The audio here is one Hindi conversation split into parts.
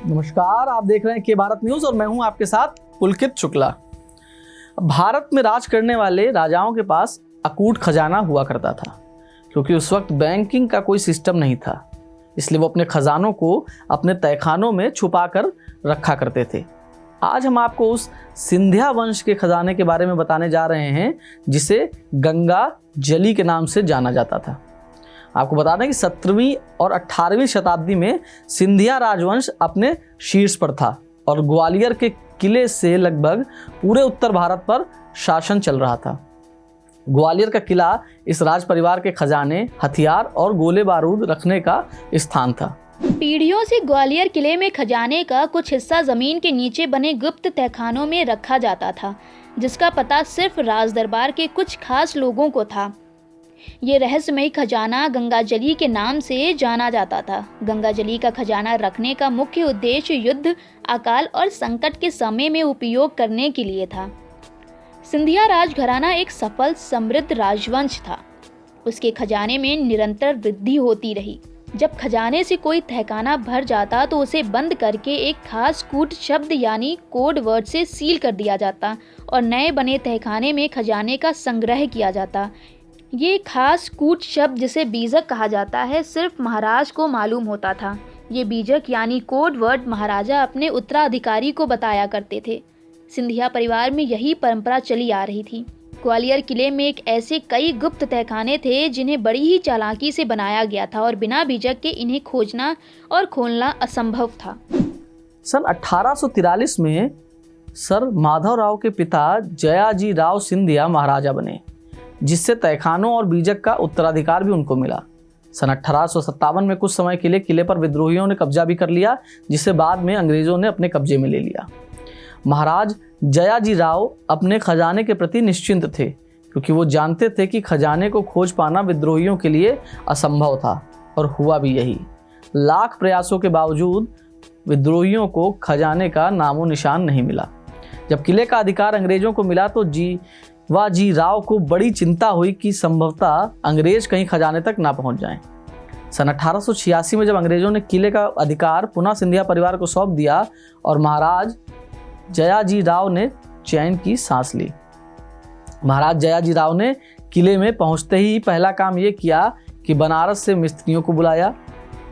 नमस्कार, आप देख रहे हैं के भारत न्यूज और मैं हूं आपके साथ पुलकित शुक्ला। भारत में राज करने वाले राजाओं के पास अकूट खजाना हुआ करता था, क्योंकि उस वक्त बैंकिंग का कोई सिस्टम नहीं था। इसलिए वो अपने खजानों को अपने तहखानों में छुपा कर रखा करते थे। आज हम आपको उस सिंधिया वंश के खजाने के बारे में बताने जा रहे हैं, जिसे गंगा जली के नाम से जाना जाता था। आपको बता दें कि 17वीं और 18वीं शताब्दी में सिंधिया राजवंश अपने शीर्ष पर था और ग्वालियर के किले से लगभग पूरे उत्तर भारत पर शासन चल रहा था। ग्वालियर का किला इस राज परिवार के खजाने, हथियार और गोले बारूद रखने का स्थान था। पीढ़ियों से ग्वालियर किले में खजाने का कुछ हिस्सा जमीन के नीचे बने गुप्त तहखानों में रखा जाता था, जिसका पता सिर्फ राज दरबार के कुछ खास लोगों को था। ये रहस्यमयी खजाना गंगाजली के नाम से जाना जाता था। गंगाजली का खजाना रखने का मुख्य उद्देश्य युद्ध, अकाल और संकट के समय में उपयोग करने के लिए था। सिंधिया राजघराना एक सफल समृद्ध राजवंश था। उसके खजाने में निरंतर वृद्धि होती रही। जब खजाने से कोई तहखाना भर जाता तो उसे बंद करके एक खास कूट शब्द यानी कोड वर्ड से सील कर दिया जाता और नए बने तहखाने में खजाने का संग्रह किया जाता। ये खास कूट शब्द, जिसे बीजक कहा जाता है, सिर्फ महाराज को मालूम होता था। ये बीजक यानी कोड वर्ड महाराजा अपने उत्तराधिकारी को बताया करते थे। सिंधिया परिवार में यही परंपरा चली आ रही थी। ग्वालियर किले में एक ऐसे कई गुप्त तहखाने थे जिन्हें बड़ी ही चालाकी से बनाया गया था और बिना बीजक के इन्हें खोजना और खोलना असंभव था। सन 1843 में सर माधवराव के पिता जयाजी राव सिंधिया महाराजा बने, जिससे तहखानों और बीजक का उत्तराधिकार भी उनको मिला। सन 1857 में कुछ समय के लिए किले पर विद्रोहियों ने कब्जा भी कर लिया, जिसे बाद में अंग्रेजों ने अपने कब्जे में ले लिया। महाराज जयाजी राव अपने खजाने के प्रति निश्चिंत थे, क्योंकि वो जानते थे कि खजाने को खोज पाना विद्रोहियों के लिए असंभव था, और हुआ भी यही। लाख प्रयासों के बावजूद विद्रोहियों को खजाने का नामो निशान नहीं मिला। जब किले का अधिकार अंग्रेजों को मिला तो जी राव को बड़ी चिंता हुई कि संभवतः अंग्रेज कहीं खजाने तक ना पहुंच जाएं। सन 1886 में जब अंग्रेजों ने किले का अधिकार पुनः सिंधिया परिवार को सौंप दिया और महाराज जयाजी राव ने चैन की सांस ली। महाराज जयाजी राव ने किले में पहुंचते ही पहला काम ये किया कि बनारस से मिस्त्रियों को बुलाया।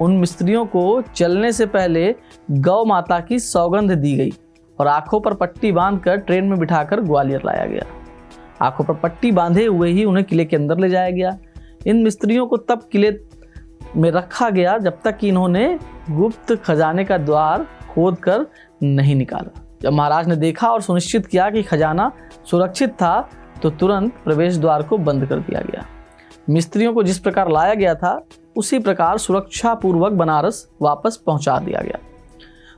उन मिस्त्रियों को चलने से पहले गौ माता की सौगंध दी गई और आंखों पर पट्टी बांधकर ट्रेन में बिठाकर ग्वालियर लाया गया। आंखों पर पट्टी बांधे हुए ही उन्हें किले के अंदर ले जाया गया। इन मिस्त्रियों को तब किले में रखा गया जब तक कि इन्होंने गुप्त खजाने का द्वार खोद कर नहीं निकाला। जब महाराज ने देखा और सुनिश्चित किया कि खजाना सुरक्षित था तो तुरंत प्रवेश द्वार को बंद कर दिया गया। मिस्त्रियों को जिस प्रकार लाया गया था उसी प्रकार सुरक्षा पूर्वक बनारस वापस पहुंचा दिया गया।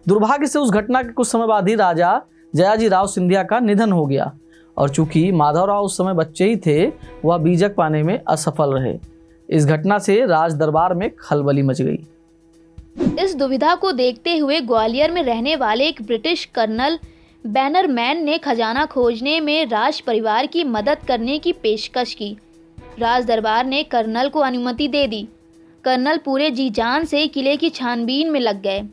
दुर्भाग्य से उस घटना के कुछ समय बाद ही राजा जयाजी राव सिंधिया का निधन हो गया, और चूंकि माधवराव उस समय बच्चे ही थे, वह बीजक पाने में असफल रहे। इस घटना से राज दरबार में खलबली मच गई। इस दुविधा को देखते हुए ग्वालियर में रहने वाले एक ब्रिटिश कर्नल बैनरमैन ने खजाना खोजने में राज परिवार की मदद करने की पेशकश की। राज दरबार ने कर्नल को अनुमति दे दी। कर्नल पूरे जी जान से किले की छानबीन में लग गए।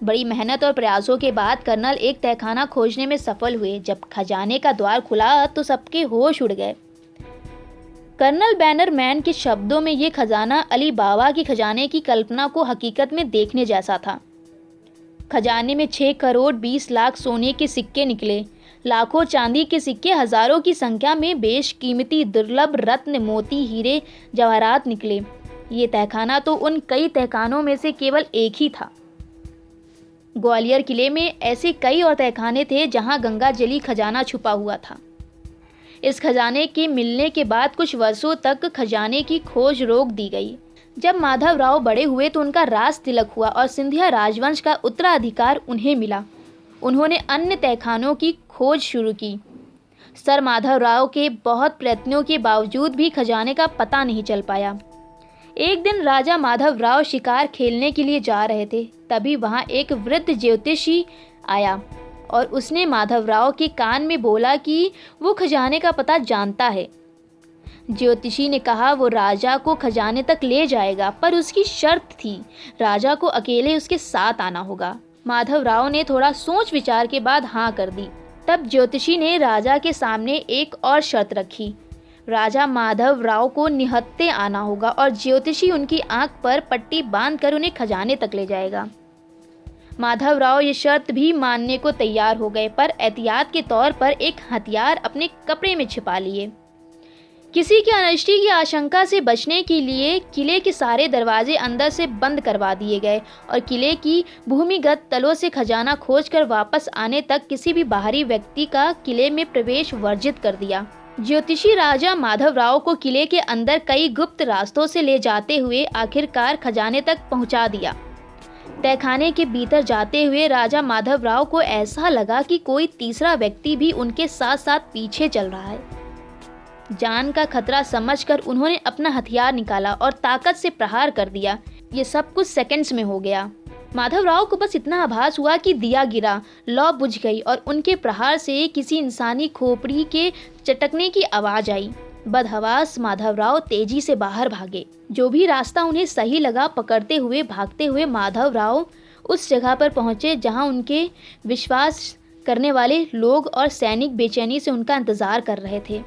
बड़ी मेहनत और प्रयासों के बाद कर्नल एक तहखाना खोजने में सफल हुए। जब खजाने का द्वार खुला तो सबके होश उड़ गए। कर्नल बैनरमैन के शब्दों में ये खजाना अली बाबा की खजाने की कल्पना को हकीकत में देखने जैसा था। खजाने में 6 करोड़ 20 लाख सोने के सिक्के निकले, लाखों चांदी के सिक्के, हजारों की संख्या में बेशकीमती दुर्लभ रत्न, मोती, हीरे, जवाहरात निकले। ये तहखाना तो उन कई तहखानों में से केवल एक ही था। ग्वालियर किले में ऐसे कई और तहखाने थे जहां गंगाजली खजाना छुपा हुआ था। इस खजाने के मिलने के बाद कुछ वर्षों तक खजाने की खोज रोक दी गई। जब माधवराव बड़े हुए तो उनका राज तिलक हुआ और सिंधिया राजवंश का उत्तराधिकार उन्हें मिला। उन्होंने अन्य तहखानों की खोज शुरू की। सर माधवराव के बहुत प्रयत्नों के बावजूद भी खजाने का पता नहीं चल पाया। एक दिन राजा माधवराव शिकार खेलने के लिए जा रहे थे, तभी वहां एक वृद्ध ज्योतिषी आया और उसने माधवराव के कान में बोला कि वो खजाने का पता जानता है। ज्योतिषी ने कहा वो राजा को खजाने तक ले जाएगा, पर उसकी शर्त थी, राजा को अकेले उसके साथ आना होगा। माधवराव ने थोड़ा सोच विचार के बाद हाँ कर दी। तब ज्योतिषी ने राजा के सामने एक और शर्त रखी। राजा माधवराव को निहत्थे आना होगा और ज्योतिषी उनकी आंख पर पट्टी बांधकर उन्हें खजाने तक ले जाएगा। माधवराव ये शर्त भी मानने को तैयार हो गए, पर एहतियात के तौर पर एक हथियार अपने कपड़े में छिपा लिए। किसी की अनिष्टि की आशंका से बचने के लिए किले के सारे दरवाजे अंदर से बंद करवा दिए गए और किले की भूमिगत तलों से खजाना खोजकर वापस आने तक किसी भी बाहरी व्यक्ति का किले में प्रवेश वर्जित कर दिया। ज्योतिषी राजा माधवराव को किले के अंदर कई गुप्त रास्तों से ले जाते हुए आखिरकार खजाने तक पहुंचा दिया। तहखाने के भीतर जाते हुए राजा माधवराव को ऐसा लगा कि कोई तीसरा व्यक्ति भी उनके साथ साथ पीछे चल रहा है। जान का खतरा समझकर उन्होंने अपना हथियार निकाला और ताकत से प्रहार कर दिया। ये सब कुछ सेकंड्स में हो गया। माधवराव को बस इतना आभास हुआ कि दिया गिरा, लौ बुझ गई और उनके प्रहार से किसी इंसानी खोपड़ी के चटकने की आवाज़ आई। बदहवास माधवराव तेजी से बाहर भागे। जो भी रास्ता उन्हें सही लगा पकड़ते हुए भागते हुए माधवराव उस जगह पर पहुंचे जहां उनके विश्वास करने वाले लोग और सैनिक बेचैनी से उनका इंतजार कर रहे थे।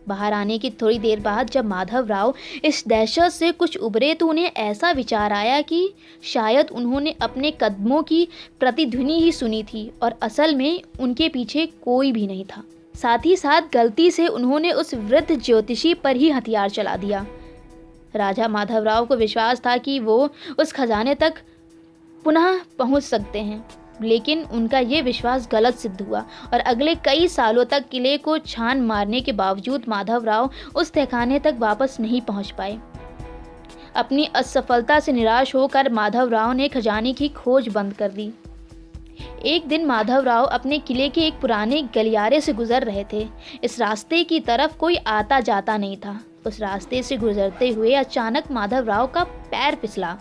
बाहर आने की थोड़ी देर बाद जब माधवराव इस दहशत से कुछ उभरे तो उन्हें ऐसा विचार आया कि शायद उन्होंने अपने कदमों की प्रतिध्वनि ही सुनी थी और असल में उनके पीछे कोई भी नहीं था। साथ ही साथ गलती से उन्होंने उस वृद्ध ज्योतिषी पर ही हथियार चला दिया। राजा माधवराव को विश्वास था कि वो उस खजाने तक पुनः पहुंच सकते हैं, लेकिन उनका ये विश्वास गलत सिद्ध हुआ और अगले कई सालों तक किले को छान मारने के बावजूद माधवराव उस तहखाने तक वापस नहीं पहुंच पाए। अपनी असफलता से निराश होकर माधवराव ने खजाने की खोज बंद कर दी। एक दिन माधवराव अपने किले के एक पुराने गलियारे से गुजर रहे थे। इस रास्ते की तरफ कोई आता जाता नहीं था। उस रास्ते से गुजरते हुए अचानक माधवराव का पैर फिसला।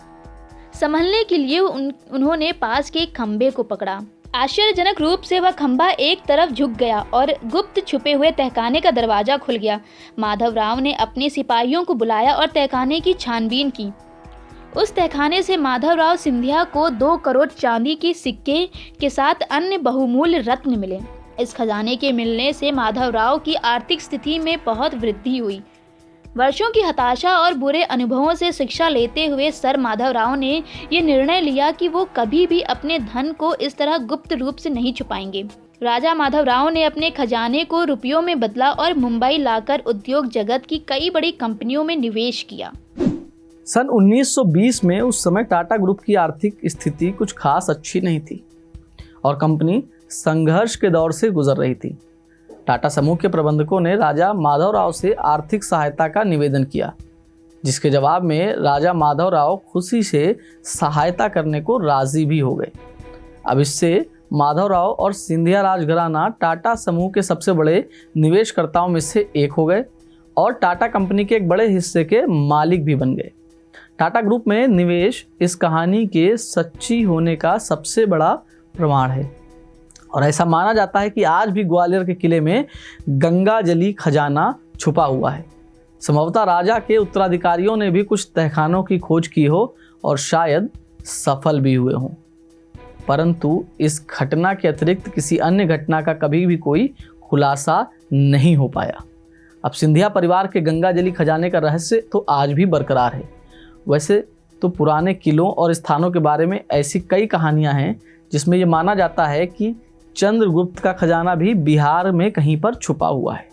संभलने के लिए उन्होंने पास के एक खंभे को पकड़ा। आश्चर्यजनक रूप से वह खंभा एक तरफ झुक गया और गुप्त छुपे हुए तहखाने का दरवाजा खुल गया। माधवराव ने अपने सिपाहियों को बुलाया और तहखाने की छानबीन की। उस तहखाने से माधवराव सिंधिया को 2 करोड़ चांदी के सिक्के के साथ अन्य बहुमूल्य रत्न मिले। इस खजाने के मिलने से माधवराव की आर्थिक स्थिति में बहुत वृद्धि हुई। वर्षों की हताशा और बुरे अनुभवों से शिक्षा लेते हुए सर माधवराव ने ये निर्णय लिया कि वो कभी भी अपने धन को इस तरह गुप्त रूप से नहीं छुपाएंगे। राजा माधवराव ने अपने खजाने को रुपयों में बदला और मुंबई लाकर उद्योग जगत की कई बड़ी कंपनियों में निवेश किया। सन 1920 में उस समय टाटा ग्रुप की आर्थिक स्थिति कुछ खास अच्छी नहीं थी और कंपनी संघर्ष के दौर से गुजर रही थी। टाटा समूह के प्रबंधकों ने राजा माधवराव से आर्थिक सहायता का निवेदन किया, जिसके जवाब में राजा माधवराव खुशी से सहायता करने को राजी भी हो गए। अब इससे माधवराव और सिंधिया राजघराना टाटा समूह के सबसे बड़े निवेशकर्ताओं में से एक हो गए और टाटा कंपनी के एक बड़े हिस्से के मालिक भी बन गए। टाटा ग्रुप में निवेश इस कहानी के सच्ची होने का सबसे बड़ा प्रमाण है और ऐसा माना जाता है कि आज भी ग्वालियर के किले में गंगा जली खजाना छुपा हुआ है। संभवतः राजा के उत्तराधिकारियों ने भी कुछ तहखानों की खोज की हो और शायद सफल भी हुए हों, परंतु इस घटना के अतिरिक्त किसी अन्य घटना का कभी भी कोई खुलासा नहीं हो पाया। अब सिंधिया परिवार के गंगा जली खजाने का रहस्य तो आज भी बरकरार है। वैसे तो पुराने किलों और स्थानों के बारे में ऐसी कई कहानियां हैं जिसमें ये माना जाता है कि चंद्रगुप्त का खजाना भी बिहार में कहीं पर छुपा हुआ है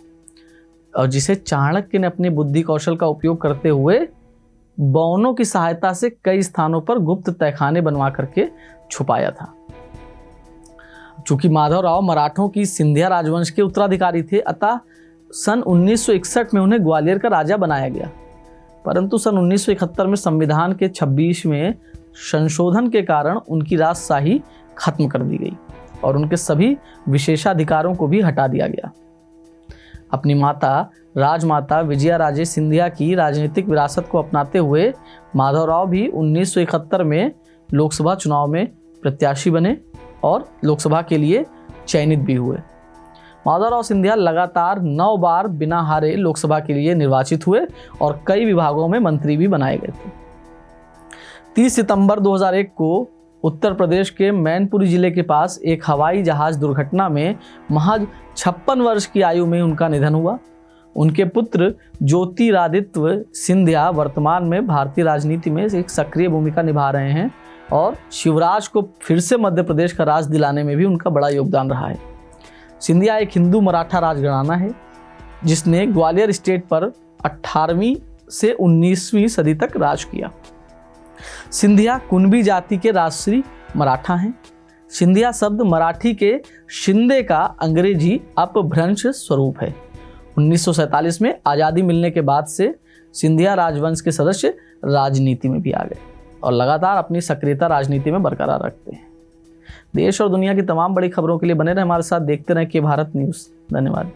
और जिसे चाणक्य ने अपने बुद्धि कौशल का उपयोग करते हुए बौनों की सहायता से कई स्थानों पर गुप्त तहखाने बनवा करके छुपाया था। चूंकि माधवराव मराठों की सिंधिया राजवंश के उत्तराधिकारी थे, अतः सन 1961 में उन्हें ग्वालियर का राजा बनाया गया, परंतु सन 1971 में संविधान के 26वें संशोधन के कारण उनकी राजशाही खत्म कर दी गई और उनके सभी विशेषाधिकारों को भी हटा दिया गया। अपनी माता राजमाता विजया राजे सिंधिया की राजनीतिक विरासत को अपनाते हुए माधवराव भी 1971 में लोकसभा चुनाव में प्रत्याशी बने और लोकसभा के लिए चयनित भी हुए। माधवराव सिंधिया लगातार 9 बार बिना हारे लोकसभा के लिए निर्वाचित हुए और कई विभागों में मंत्री भी बनाए गए थे। 30 सितंबर 2001 को उत्तर प्रदेश के मैनपुरी जिले के पास एक हवाई जहाज दुर्घटना में महज 56 वर्ष की आयु में उनका निधन हुआ। उनके पुत्र ज्योतिरादित्य सिंधिया वर्तमान में भारतीय राजनीति में एक सक्रिय भूमिका निभा रहे हैं और शिवराज को फिर से मध्य प्रदेश का राज दिलाने में भी उनका बड़ा योगदान रहा है। सिंधिया एक हिंदू मराठा राजघराना है जिसने ग्वालियर स्टेट पर 18वीं से 19वीं सदी तक राज किया। सिंधिया कुणबी जाति के राजश्री मराठा हैं। सिंधिया शब्द मराठी के शिंदे का अंग्रेजी अपभ्रंश स्वरूप है। 1947 में आज़ादी मिलने के बाद से सिंधिया राजवंश के सदस्य राजनीति में भी आ गए और लगातार अपनी सक्रियता राजनीति में बरकरार रखते हैं। देश और दुनिया की तमाम बड़ी खबरों के लिए बने रहे हमारे साथ, देखते रहें के भारत न्यूज़। धन्यवाद।